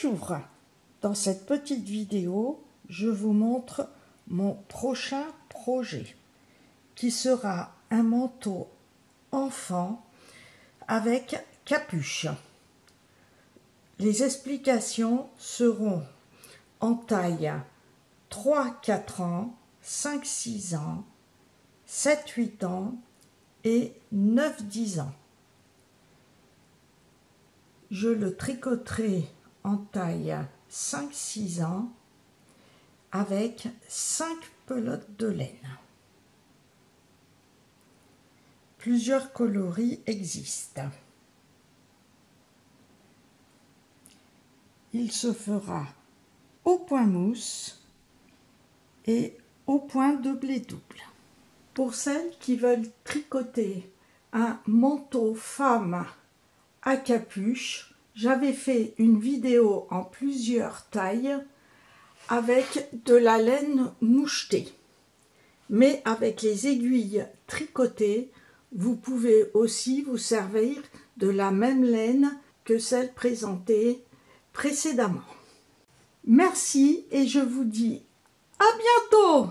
Bonjour, dans cette petite vidéo, je vous montre mon prochain projet qui sera un manteau enfant avec capuche. Les explications seront en taille 3-4 ans, 5-6 ans, 7-8 ans et 9-10 ans. Je le tricoterai en taille 5-6 ans avec 5 pelotes de laine. Plusieurs coloris existent. Il se fera au point mousse et au point de blé double. Pour celles qui veulent tricoter un manteau femme à capuche, j'avais fait une vidéo en plusieurs tailles avec de la laine mouchetée. Mais avec les aiguilles tricotées, vous pouvez aussi vous servir de la même laine que celle présentée précédemment. Merci et je vous dis à bientôt!